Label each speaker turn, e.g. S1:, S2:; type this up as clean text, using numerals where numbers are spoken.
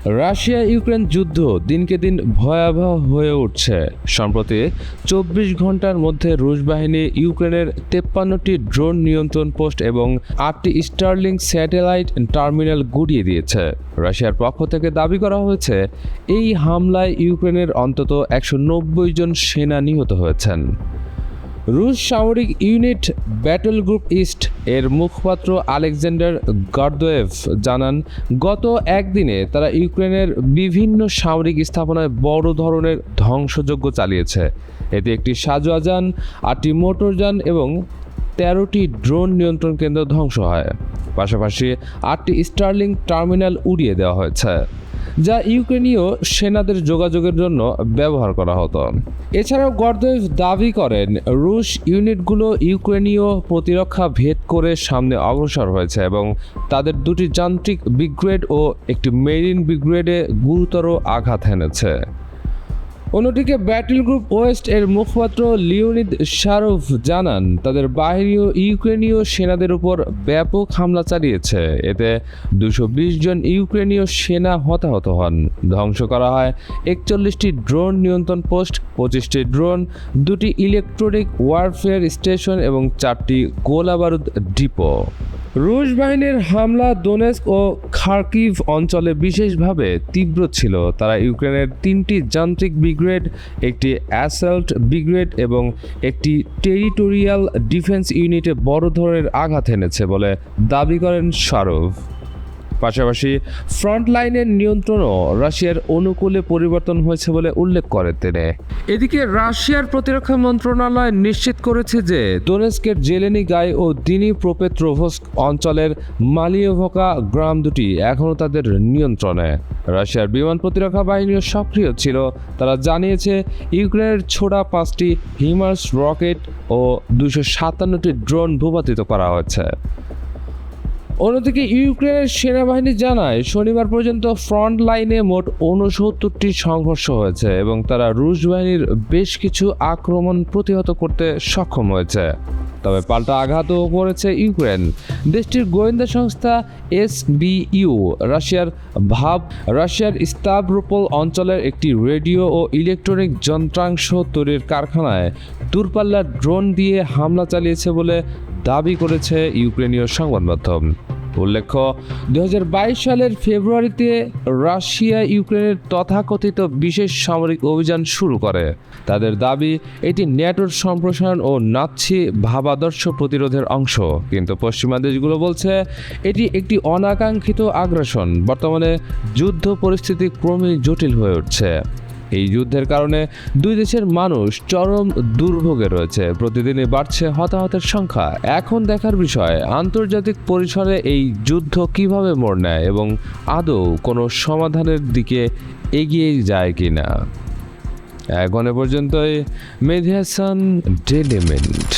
S1: Russia Ukraine যুদ্ধ দিনকে দিন ভয়াবহ হয়ে উঠছে। সম্প্রতি 24 ঘন্টার মধ্যে রুশ বাহিনী ইউক্রেনের 53টি ড্রোন নিয়ন্ত্রণ পোস্ট এবং 8টি স্টারলিংক স্যাটেলাইট টার্মিনাল গুড়িয়ে দিয়েছে। রাশিয়ার পক্ষ থেকে দাবি করা হয়েছে, এই হামলায় ইউক্রেনের অন্তত 190 জন সেনা নিহত হয়েছেন। রুশ সামরিক ইউনিট ব্যাটল গ্রুপ ইস্ট এর মুখপাত্র আলেকজান্ডার গার্দোয়েভ জানান, গত একদিনে তারা ইউক্রেনের বিভিন্ন সামরিক স্থাপনায় বড় ধরনের ধ্বংসযজ্ঞ চালিয়েছে। এতে একটি সাজোয়াযান, 8টি মোটরযান এবং 13টি ড্রোন নিয়ন্ত্রণ কেন্দ্র ধ্বংস হয়। পাশাপাশি 8টি স্টারলিংক টার্মিনাল উড়িয়ে দেওয়া হয়েছে, যা ইউক্রেনীয় সেনাদের যোগাযোগের জন্য ব্যবহার করা হতো। এছাড়াও গর্দোয়েভ দাবি করেন, রুশ ইউনিটগুলো ইউক্রেনীয় প্রতিরক্ষা ভেদ করে সামনে অগ্রসর হয়েছে এবং তাদের 2টি যান্ত্রিক ব্রিগেড ও একটি মেরিন ব্রিগেডে গুরুতর আঘাত হেনেছে। অন্যদিকে ব্যাটল গ্রুপ ওয়েস্ট এর মুখপাত্র লিওনিদ শারোভ জানান, তাদের বাহিনীও ইউক্রেনীয় সেনাদের উপর ব্যাপক হামলা চালিয়েছে। এতে 220 জন ইউক্রেনীয় সেনা হতাহত হন। ধ্বংস করা হয় 41টি ড্রোন নিয়ন্ত্রণ পোস্ট, 25টি ড্রোন, 2টি ইলেকট্রনিক ওয়ারফেয়ার স্টেশন এবং 4টি গোলাবারুদ ডিপো। রুশ বাহিনীর হামলা দোনেস্ক ও খার্কিভ অঞ্চলে বিশেষভাবে তীব্র ছিল। তারা ইউক্রেনের 3টি যান্ত্রিক ব্রিগেড, একটি অ্যাসল্ট ব্রিগেড এবং একটি টেরিটোরিয়াল ডিফেন্স ইউনিটে বড় ধরনের আঘাত এনেছে বলে দাবি করেন শারোভ। পাশাপাশি ফ্রন্ট লাইনের নিয়ন্ত্রণও রাশিয়ার অনুকূলে পরিবর্তন হয়েছে বলে উল্লেখ করেন তিনি। এদিকে রাশিয়ার প্রতিরক্ষা মন্ত্রণালয় নিশ্চিত করেছে যে দোনেস্কের জেলেনিগাই ও দিনিপ্রোপেট্রোভস্ক অঞ্চলের মালিয়েভকা গ্রাম দুটি এখনও তাদের নিয়ন্ত্রণে। রাশিয়ার বিমান প্রতিরক্ষা বাহিনীও সক্রিয় ছিল। তারা জানিয়েছে, ইউক্রেনের ছোড়া 5টি হিমার্স রকেট ও 257টি ড্রোন ভূপাতিত করা হয়েছে। অন্যদিকে ইউক্রেনের সেনাবাহিনী জানায়, শনিবার পর্যন্ত ফ্রন্ট লাইনে মোট 69টি সংঘর্ষ হয়েছে এবং তারা রুশ বাহিনীর বেশ কিছু আক্রমণ প্রতিহত করতে সক্ষম হয়েছে। তবে পাল্টা আঘাতও করেছে ইউক্রেন। দেশটির গোয়েন্দা সংস্থা এসবিইউ রাশিয়ার স্তাভ্রোপোল অঞ্চলের একটি রেডিও ও ইলেকট্রনিক যন্ত্রাংশ তৈরির কারখানায় দূরপাল্লার ড্রোন দিয়ে হামলা চালিয়েছে বলে দাবি করেছে ইউক্রেনীয় সংবাদ মাধ্যম। উল্লেখ্য, 2022 সালের ফেব্রুয়ারিতে রাশিয়া ইউক্রেনের তথাকথিত বিশেষ সামরিক অভিযান শুরু করে। তাদের দাবি, এটি ন্যাটোর সম্প্রসারণ ও নাৎসি ভাবাদর্শ প্রতিরোধের অংশ। কিন্তু পশ্চিমা দেশগুলো বলছে, এটি একটি অনাকাঙ্ক্ষিত আগ্রাসন। বর্তমানে যুদ্ধ পরিস্থিতি ক্রমেই জটিল হয়ে উঠছে। এই যুদ্ধের কারণে দুই দেশের মানুষ চরম দুর্ভোগে রয়েছে। প্রতিদিনই বাড়ছে হতাহতের সংখ্যা। এখন দেখার বিষয়, আন্তর্জাতিক পরিসরে এই যুদ্ধ কিভাবে মোড় নেয় এবং আদৌ কোনো সমাধানের দিকে এগিয়ে যায় কিনা। এখন পর্যন্তই। মেহেদী হাসান, ডেইলি মিন্ট।